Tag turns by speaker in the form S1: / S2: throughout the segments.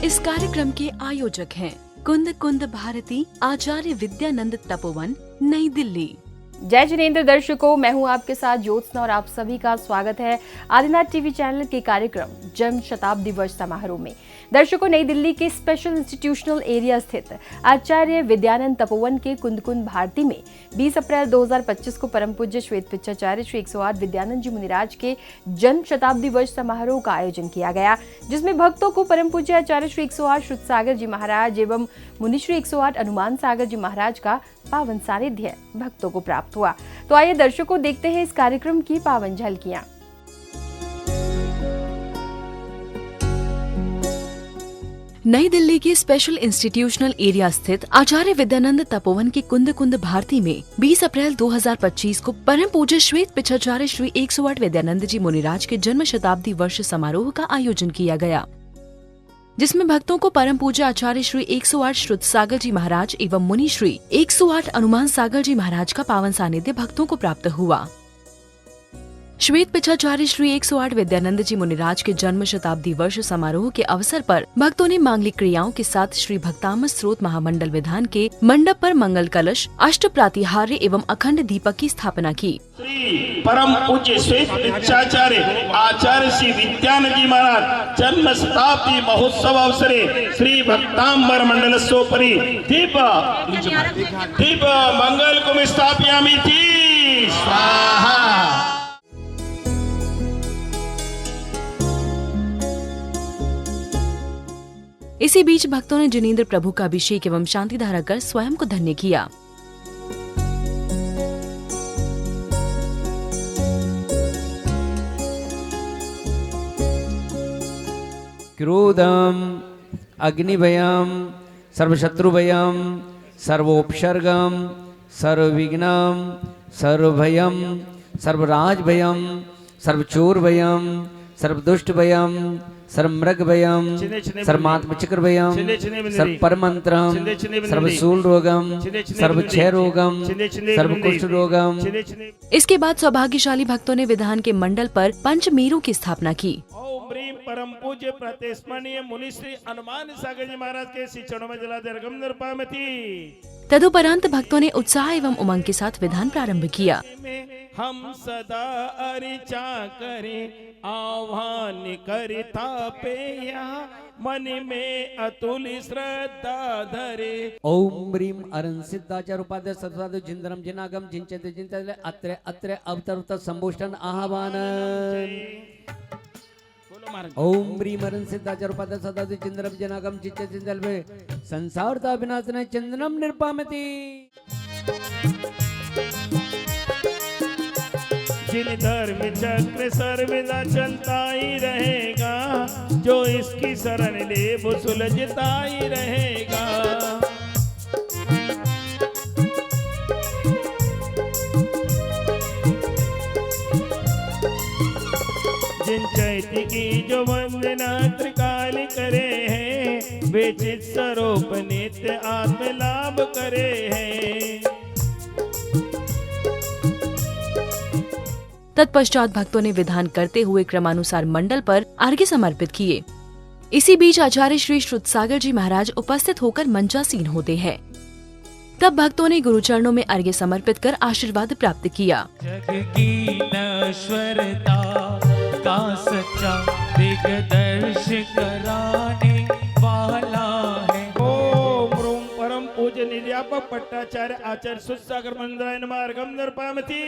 S1: इस कार्यक्रम के आयोजक हैं कुंद कुंद भारती आचार्य विद्यानंद तपोवन, नई दिल्ली।
S2: जय जिनेंद्र दर्शकों, मैं हूं आपके साथ ज्योत्सना और आप सभी का स्वागत है आदिनाथ टीवी चैनल के कार्यक्रम जन्म शताब्दी वर्ष समारोह में। दर्शकों, नई दिल्ली के स्पेशल इंस्टीट्यूशनल एरिया स्थित आचार्य विद्यानंद तपोवन के कुंद कुंद भारती में 20 अप्रैल 2025 को परम पूज्य श्वेत पिचाचार्य श्री 108 विद्यानंद जी मुनिराज के जन्म शताब्दी वर्ष समारोह का आयोजन किया गया, जिसमें भक्तों को परम पूज्य आचार्य श्री 108 श्रुत सागर जी महाराज एवं मुनि श्री 108 हनुमान सागर जी महाराज का पावन सानिध्य भक्तों को प्राप्त हुआ। तो आइए दर्शकों देखते हैं इस कार्यक्रम की पावन झलकियां।
S1: नई दिल्ली के स्पेशल इंस्टीट्यूशनल एरिया स्थित आचार्य विद्यानंद तपोवन के कुंद कुंद भारती में 20 अप्रैल 2025 को परम पूज्य श्वेत पिचाचार्य श्री 108 विद्यानंद जी मुनिराज के जन्म शताब्दी वर्ष समारोह का आयोजन किया गया, जिसमें भक्तों को परम पूज्य आचार्य श्री 108 श्रुत सागर जी महाराज एवं मुनि श्री 108 हनुमान सागर जी महाराज का पावन सानिध्य भक्तों को प्राप्त हुआ। श्वेत पिचाचार्य श्री 108 विद्यानंद जी मुनिराज के जन्म शताब्दी वर्ष समारोह के अवसर पर भक्तों ने मांगलिक क्रियाओं के साथ श्री भक्तामृत स्रोत महामंडल विधान के मंडप पर मंगल कलश, अष्ट प्रातिहार्य एवं अखंड दीपक की स्थापना की।
S3: श्री परम पूज्य श्वेत पिचाचार्य आचार्य श्री विद्यानंद जी महाराज जन्म शताब्दी महोत्सव अवसरे श्री भक्तांबर मंडलस्योपरि दीप मंगल कुम स्थापयामि स्वाहा।
S1: इसी बीच भक्तों ने जिनेंद्र प्रभु का अभिषेक एवं शांति धारा कर स्वयं को धन्य किया।
S4: क्रोधम अग्निभयम सर्वशत्रुभयम सर्वोपसर्गम सर्वविघ्नम सर्वभयम सर्वराजभयम सर्वचोरभयम सर्वदुष्टभयम सर्वमृगभयम सर्वमात्मचक्रभयम सर्वपरमंत्रम सर्वशूलरोगम सर्वक्षयरोगम सर्वकुष्ठरोगम।
S1: इसके बाद सौभाग्यशाली भक्तों ने विधान के मंडल पर पंचमेरु की स्थापना की।
S3: परम पूज्य प्रतिस्मरणीय मुनि श्री हनुमान सागर जी महाराज के श्री चरणों में जलाते रकम निर्पामति।
S1: तदुपरांत भक्तों ने उत्साह एवं उमंग के साथ विधान प्रारंभ किया।
S3: हम सदा अरिचा करें आह्वान करता पे मन में अतुल श्रद्धा धरे।
S4: ओम ह्रीम अरन सिद्धाचार्य उपाध्याय सत्साधु जिंदरम जिनागम जिंचते जिंचते अत्र अत्र अवतरत संभूषण आह्वान। ओम ह्रीम अरन सिद्धाचार्य उपाध्याय सत्साधु जिंदरम जिनागम जिंचते जिंचते संसारता विनाशनाय चंदनम निर्पामति।
S3: जिन धर्म चक्र सर्वदा चलता ही रहेगा, जो इसकी शरण ले वो सुलझता ही रहेगा। जिन चैती की जो वंदना त्रिकाल करे हैं, वे चित स्वरूप नित्य आत्म लाभ करे हैं।
S1: तत्पश्चात भक्तों ने विधान करते हुए क्रमानुसार मंडल पर अर्घ्य समर्पित किए। इसी बीच आचार्य श्री श्रुत सागर जी महाराज उपस्थित होकर मंचासीन होते हैं। तब भक्तों ने गुरु चरणों में अर्घ्य समर्पित कर आशीर्वाद प्राप्त किया।
S5: जग की नश्वरता का सच्चा दिग्दर्श कराने वाला है।
S3: ओम रूम परम पूज्य निर्यापक पट्टाचार्य आचार्य श्रुत सागर मंदिराय नमः अर्घ्यम निर्पामति।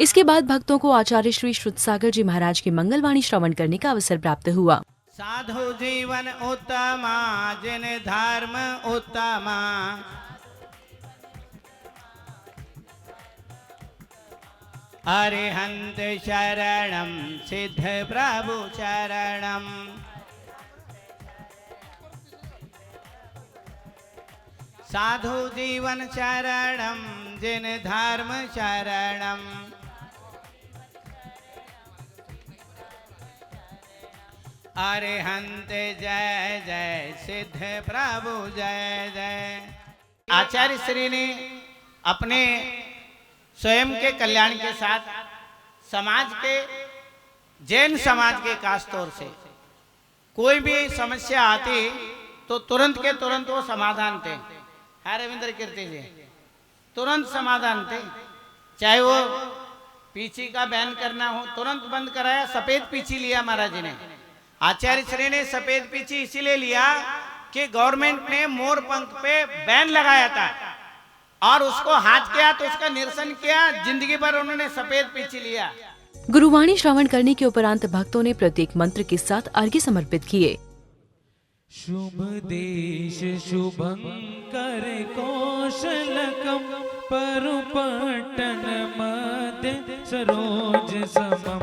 S1: इसके बाद भक्तों को आचार्य श्री श्रुत सागर जी महाराज की मंगलवाणी श्रवण करने का अवसर प्राप्त हुआ।
S6: साधु जीवन उत्तमा जिन धर्म उत्तमा, अरिहंत शरणम सिद्ध प्रभु शरणम। साधु जीवन शरणम जिन धर्म शरणम, अरिहंत जय जय सिद्ध प्रभु जय जय। आचार्य श्री ने अपने स्वयं के कल्याण के साथ समाज के, जैन समाज के खास तौर से कोई भी समस्या आती तो तुरंत के तुरंत वो समाधान थे। है रविंद्र कीर्ति जी, तुरंत समाधान थे। चाहे वो पीछी का बैन करना हो, तुरंत बंद कराया। सफेद पीछी लिया महाराज जी ने, आचार्य श्री ने सफेद पीछी इसीलिए लिया कि गवर्नमेंट ने मोर पंख पे बैन लगाया था और उसको हाथ किया तो उसका निरसन किया। जिंदगी भर उन्होंने सफेद पीछी लिया।
S1: गुरुवाणी श्रवण करने के उपरांत भक्तों ने प्रत्येक मंत्र के साथ अर्घ्य समर्पित किए।
S5: शुभ देश शुभंकर कौशलकम परुपटन मध्य सरोज समम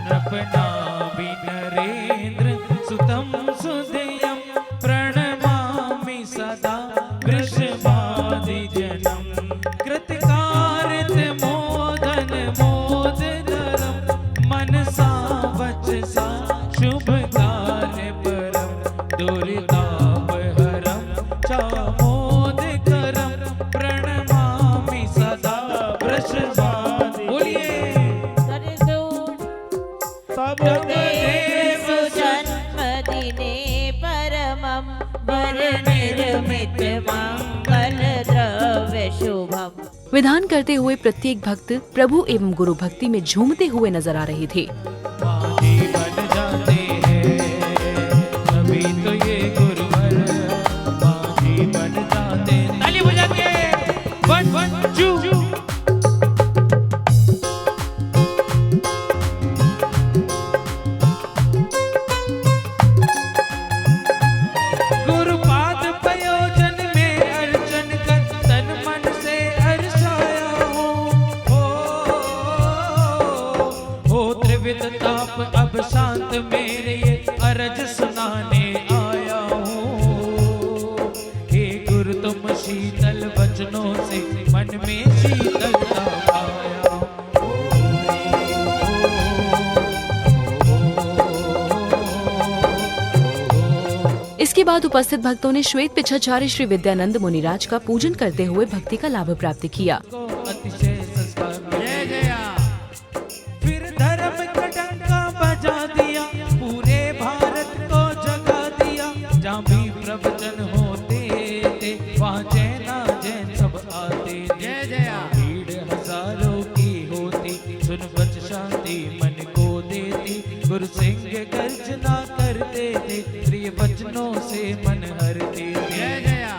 S5: नपनाभि नरेंद्र सुतम सुदयम प्रणमामि सदा वृषभादि जनम कृतकार्त मोदन मोदधरम मनसा वचसा शुभ काल परम दुर्ताप हरम चामोदकरम प्रणमामि सदा वृषभादि। बोलिए सब देव
S7: जन्मदिने परमं वरनिर्मित मंगल द्रव्य शुभम।
S1: विधान करते हुए प्रत्येक भक्त प्रभु एवं गुरु भक्ति में झूमते हुए नजर आ रहे थे।
S5: बाजी बन जाते हैं तभी तो ये गुरुवर बाजी बन जाते हैं। ताली बजा के 1 1 2 गुरुपाद प्रयोजन में अर्चन कर तन मन से अर्चाया हो त्रिविध ताप अब शांत मेरे ये अरज सुनाने आया हूँ। हे गुरु तुम शीतल वचनों से मन में शीतलता पाया।
S1: इसके बाद उपस्थित भक्तों ने श्वेत पिछाचार्य श्री विद्यानंद मुनिराज का पूजन करते हुए भक्ति का लाभ प्राप्त किया।
S5: अतिशय संस्कार जय जया। फिर धर्म का डंका बजा दिया, पूरे भारत को जगा दिया। जहाँ भी प्रवचन होते थे वहाँ जैना जैन सब आते। जय जया। भीड़ हजारों की होती, सुन बच शांति मन को देती। गुरु सिंह गर्जना करते थे, प्रिय वचनों से मन हरते थे। जय जया।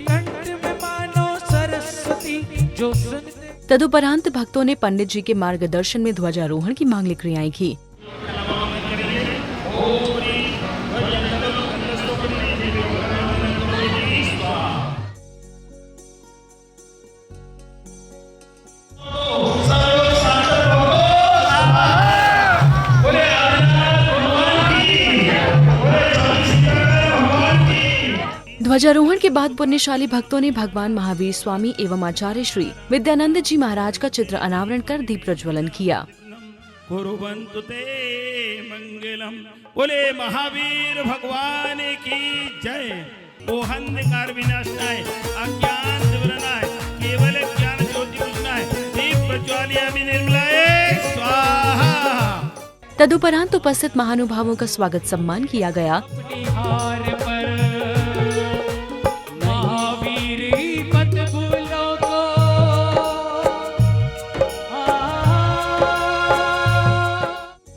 S5: कंठ में मानो सरस्वती जो सुनते।
S1: तदुपरांत भक्तों ने पंडित जी के मार्गदर्शन में ध्वजारोहण की मांगलिक क्रियाएं की। ध्वजारोहण के बाद पुण्यशाली भक्तों ने भगवान महावीर स्वामी एवं आचार्य श्री विद्यानंद जी महाराज का चित्र अनावरण कर दीप प्रज्वलन किया।
S3: कुर्वन्तु ते मंगलम। बोले महावीर भगवान की जय। वो अंधकार विनाशनाय, अज्ञान निवरणाय, केवल ज्ञान ज्योति बुझनाय, दीप प्रज्वालयामि निर्मलाय स्वाहा।
S1: तदुपरांत उपस्थित महानुभावों का स्वागत सम्मान किया गया।
S5: निहार पर महावीर पद भूलो को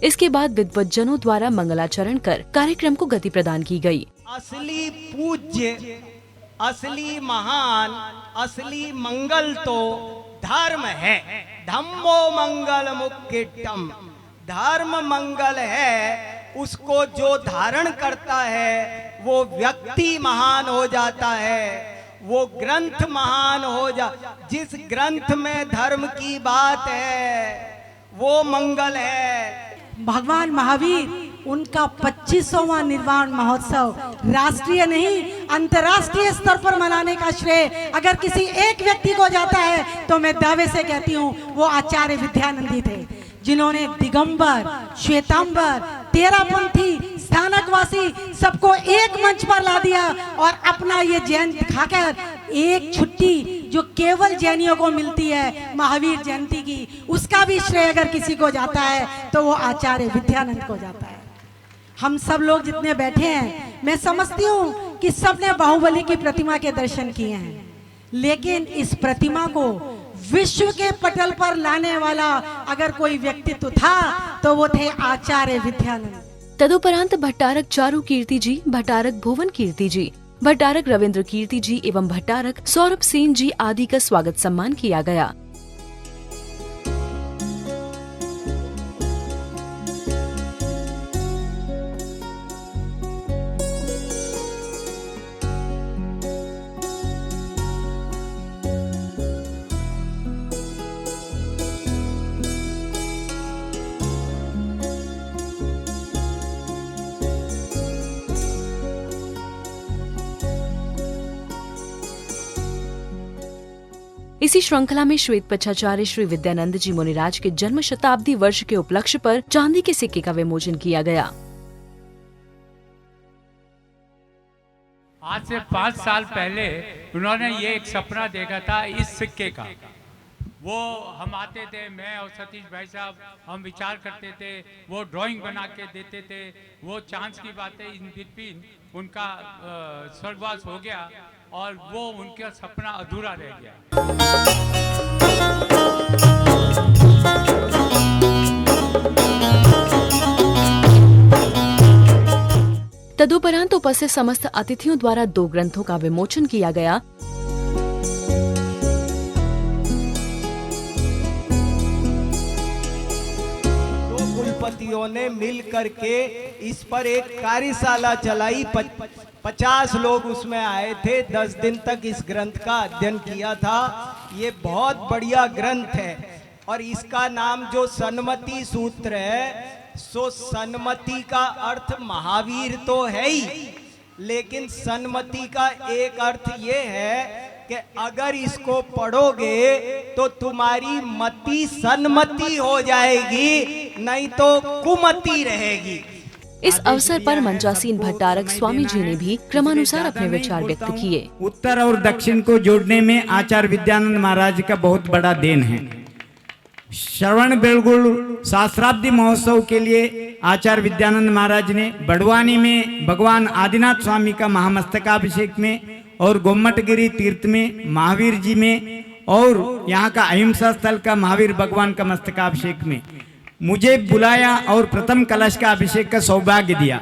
S1: इसके बाद विद्वज्जनों द्वारा मंगलाचरण कर कार्यक्रम को गति प्रदान की गई।
S8: असली पूज्य, असली महान, असली मंगल तो धर्म है। धम्मो मंगल मुख्यम। धर्म मंगल है, उसको जो धारण करता है वो व्यक्ति महान हो जाता है, वो ग्रंथ महान हो जा। जिस ग्रंथ में धर्म की बात है वो मंगल है।
S9: भगवान महावीर उनका 25वां निर्वाण महोत्सव राष्ट्रीय नहीं अंतर्राष्ट्रीय स्तर पर मनाने का श्रेय अगर किसी एक व्यक्ति को जाता है तो मैं दावे से कहती हूँ वो आचार्य विद्यानंदी थे, जिन्होंने दिगंबर, श्वेतांबर, तेरापंथी, स्थानकवासी सबको एक मंच पर ला दिया और अपना ये जैन दिखाकर एक छुट्टी जो केवल जैनियों को मिलती है महावीर जयंती की, उसका भी श्रेय अगर किसी को जाता है तो वो आचार्य विद्यानंद को जाता है। हम सब लोग जितने बैठे हैं, मैं समझती हूँ कि सबने बाहुबली की प्रतिमा के दर्शन किए हैं, लेकिन इस प्रतिमा को विश्व के पटल पर लाने वाला अगर कोई व्यक्तित्व था तो वो थे आचार्य विद्यानंद।
S1: तदुपरांत भट्टारक चारु कीर्ति जी, भट्टारक भुवन कीर्ति जी, भट्टारक रविंद्र कीर्ति जी एवं भट्टारक सौरभ सेन जी आदि का स्वागत सम्मान किया गया। इसी श्रृंखला में श्वेत पच्छाचार्य श्री विद्यानंद जी मुनिराज के जन्म शताब्दी वर्ष के उपलक्ष्य पर चांदी के सिक्के का विमोचन किया गया।
S10: आज से 5 साल पहले उन्होंने ये एक सपना देखा था इस सिक्के का। वो हम आते थे, मैं और सतीश भाई साहब, हम विचार करते थे, वो ड्राइंग बना के देते थे। वो चांस की बातें इन बिटवीन उनका स्वर्गवास हो गया और वो उनका सपना अधूरा रह गया।
S1: तदुपरांत उपस्थित समस्त अतिथियों द्वारा 2 ग्रंथों का विमोचन किया गया।
S8: कुलपतियों ने मिल करके इस पर एक कार्यशाला चलाई। 50 लोग उसमें आए थे। 10 दिन तक इस ग्रंथ का अध्ययन किया था। ये बहुत बढ़िया ग्रंथ है और इसका नाम जो सन्मति सूत्र है, सो सन्मति का अर्थ महावीर तो है ही, लेकिन सन्मति का एक अर्थ ये है कि अगर इसको पढ़ोगे तो तुम्हारी मति सन्मति हो जाएगी, नहीं तो कुमति रहेगी।
S1: इस अवसर पर मंचासीन भट्टारक स्वामी जी ने भी क्रमानुसार अपने विचार व्यक्त किए।
S11: उत्तर और दक्षिण को जोड़ने में आचार्य विद्यानंद महाराज का बहुत बड़ा देन है। श्रवण बेलगुल सहस्राब्दी महोत्सव के लिए आचार्य विद्यानंद महाराज ने बड़वानी में भगवान आदिनाथ स्वामी का महामस्तकाभिषेक में और गोमटगिरी तीर्थ में महावीर जी में और यहाँ का अहिंसा स्थल का महावीर भगवान का मस्तकाभिषेक में मुझे बुलाया और प्रथम कलश का अभिषेक का सौभाग्य दिया।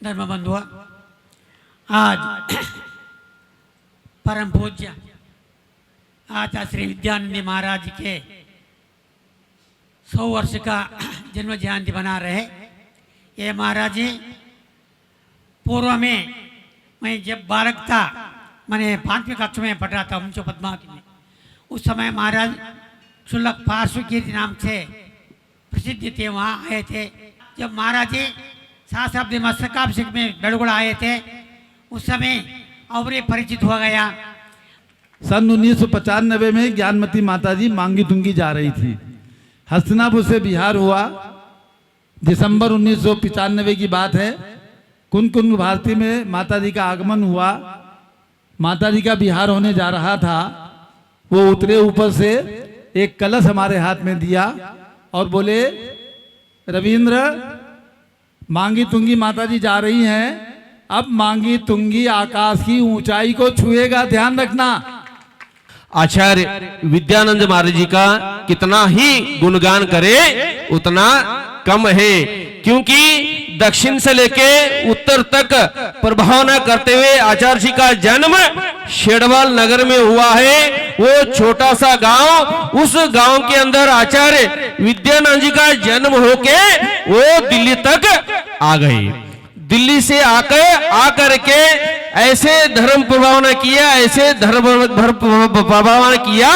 S12: धर्म बंधुआ, आज परम पूज्य आचार्य श्री विद्यानंद महाराज के 100 वर्ष का जन्म जयंती बना रहे। ये महाराज जी पूर्व में मैं जब बालक था, मैंने 5वीं कक्षा में पढ़ रहा था उच्च पद्मावती में, उस समय महाराज शुल्क पार्श्व कीर्ति नाम से प्रसिद्ध थे, वहाँ आए थे। जब महाराज जी सहस्राब्दी मस्तकाभिषेक में बेलगुड़ा आए थे, उस समय और ये परिचित हो गया।
S13: सन 1995 में ज्ञानमती माताजी मांगी तुंगी जा रही थी। हस्तिनापुर से बिहार हुआ। दिसंबर 1995 की बात है। कुंकुम भारती में माताजी का आगमन हुआ। माताजी का बिहार होने जा रहा था। वो उतरे ऊपर से, एक कलश हमारे हाथ में दिया और बोले, रविंद्र, मांगी तुंगी माताजी जा रही हैं, अब मांगी तुंगी आकाश की ऊंचाई को छुएगा, ध्यान रखना।
S14: आचार्य विद्यानंद महाराज जी का कितना ही गुणगान करे उतना कम है, क्योंकि दक्षिण से लेके उत्तर तक प्रभाव न करते हुए आचार्य जी का जन्म शेड़वाल नगर में हुआ है। वो छोटा सा गांव, उस गांव के अंदर आचार्य विद्यानंद जी का जन्म होके वो दिल्ली तक आ गए। दिल्ली से आकर के ऐसे धर्म प्रभावना किया, ऐसे धर्म प्रभावना किया,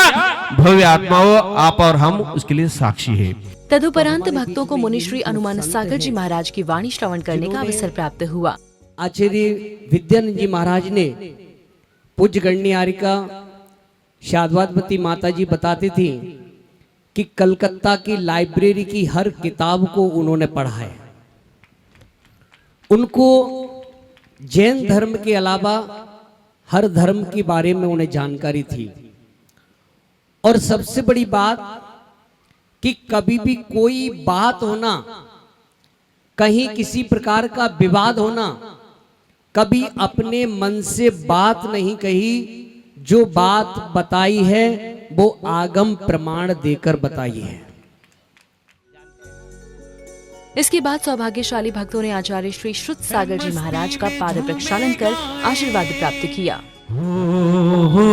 S14: भव्य आत्माओं आप और हम उसके लिए साक्षी है।
S1: तदुपरांत भक्तों को मुनि श्री अनुमान सागर जी महाराज की वाणी श्रवण करने का अवसर प्राप्त हुआ।
S4: आचार्य विद्यानंद जी महाराज ने पूज्य गणनियारिका शाद्वादवती माता जी बताती थी कि कलकत्ता की लाइब्रेरी की हर किताब को उन्होंने पढ़ा है। उनको जैन धर्म के अलावा हर धर्म के बारे में उन्हें जानकारी थी। और सबसे बड़ी बात कि कभी भी कोई बात हो ना, कहीं किसी प्रकार का विवाद होना, कभी अपने मन से बात नहीं कही, जो बात बताई है वो आगम प्रमाण देकर बताई है।
S1: इसके बाद सौभाग्यशाली भक्तों ने आचार्य श्री श्रुत सागर जी महाराज का पाद प्रक्षालन कर आशीर्वाद प्राप्त किया।
S5: हो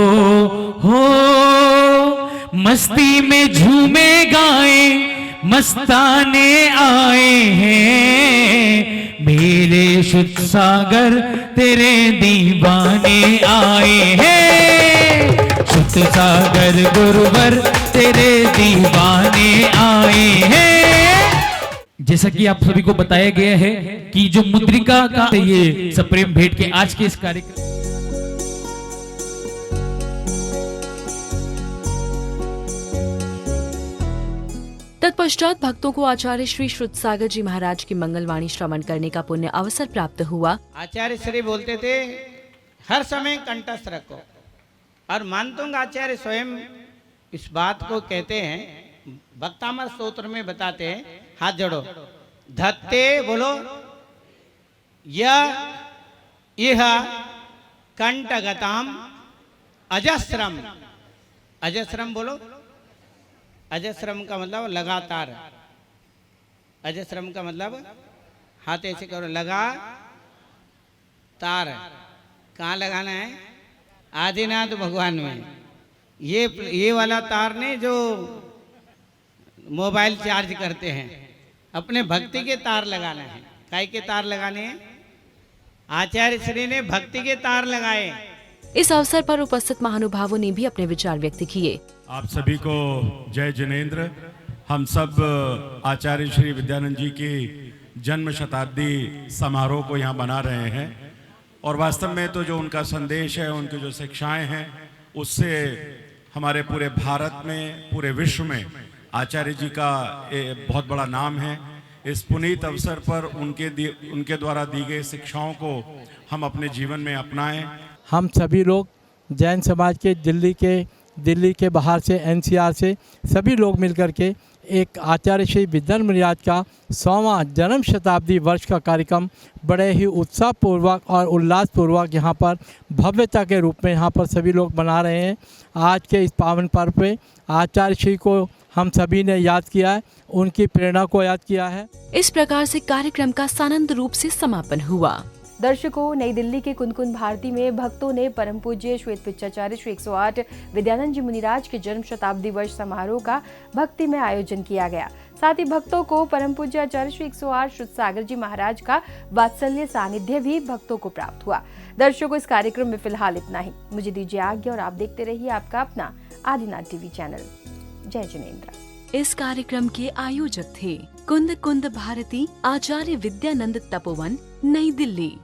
S5: मस्ती में झूमे गाए मस्ताने आए हैं, मेरे शुद्ध सागर तेरे दीवाने आए हैं, शुद्ध सागर गुरुवर तेरे दीवाने आए हैं।
S15: जैसा कि आप सभी को बताया गया है कि जो मुद्रिका का ये सप्रेम भेंट के आज के इस कार्यक्रम
S1: तत्पश्चात भक्तों को आचार्य श्री श्रुत सागर जी महाराज की मंगलवाणी श्रवण करने का पुण्य अवसर प्राप्त हुआ।
S6: आचार्य श्री बोलते थे हर समय कंठस्थ रखो, और मानतुंग आचार्य स्वयं इस बात को कहते हैं, भक्तामर स्तोत्र में बताते हैं, हाथ जोड़ो, धत्ते बोलो यह कंठगताम अजस्रम, अजस्रम बोलो, अजस्रम का मतलब लगातार, अजस्रम का मतलब हाथ ऐसे करो, लगा तार, कहाँ लगाना है? आदिनाथ भगवान में। ये वाला तार नहीं जो मोबाइल चार्ज करते हैं, अपने भक्ति के तार लगाना है। काय के तार लगाने हैं? आचार्य श्री ने भक्ति के तार लगाए।
S1: इस अवसर पर उपस्थित महानुभावों ने भी अपने विचार व्यक्त किए।
S16: आप सभी को जय जिनेंद्र। हम सब आचार्य श्री विद्यानंद जी की जन्म शताब्दी समारोह को यहाँ बना रहे हैं, और वास्तव में तो जो उनका संदेश है, उनकी जो शिक्षाएं हैं, उससे हमारे पूरे भारत में, पूरे विश्व में आचार्य जी का बहुत बड़ा नाम है। इस पुनीत अवसर पर उनके द्वारा दी गई शिक्षाओं को हम अपने जीवन में अपनाएं।
S17: हम सभी लोग जैन समाज के दिल्ली के बाहर से, एनसीआर से सभी लोग मिलकर के एक आचार्य श्री विद्यानंद महाराज का 100वां जन्म शताब्दी वर्ष का कार्यक्रम बड़े ही उत्साहपूर्वक और उल्लासपूर्वक यहाँ पर भव्यता के रूप में यहाँ पर सभी लोग मना रहे हैं। आज के इस पावन पर्व पे आचार्य श्री को हम सभी ने याद किया है, उनकी प्रेरणा को याद किया है।
S1: इस प्रकार से कार्यक्रम का सानंद रूप से समापन हुआ।
S2: दर्शकों, नई दिल्ली के कुनकुन भारती में भक्तों ने परम पूज्य श्वेत पिचाचार्य श्री 108 विद्यानंद जी मुनिराज के जन्म शताब्दी वर्ष समारोह का भक्ति में आयोजन किया गया। साथ ही भक्तों को परम पूज्य आचार्य श्री 108 श्रुत सागर जी महाराज का वात्सल्य सानिध्य भी भक्तों को प्राप्त हुआ। दर्शकों, इस कार्यक्रम में फिलहाल इतना ही। मुझे दीजिए आज्ञा और आप देखते रहिए आपका अपना आदिनाथ टीवी चैनल। जय जिनेंद्र।
S1: इस कार्यक्रम के आयोजक थे कुंद भारती, आचार्य विद्यानंद तपोवन, नई दिल्ली।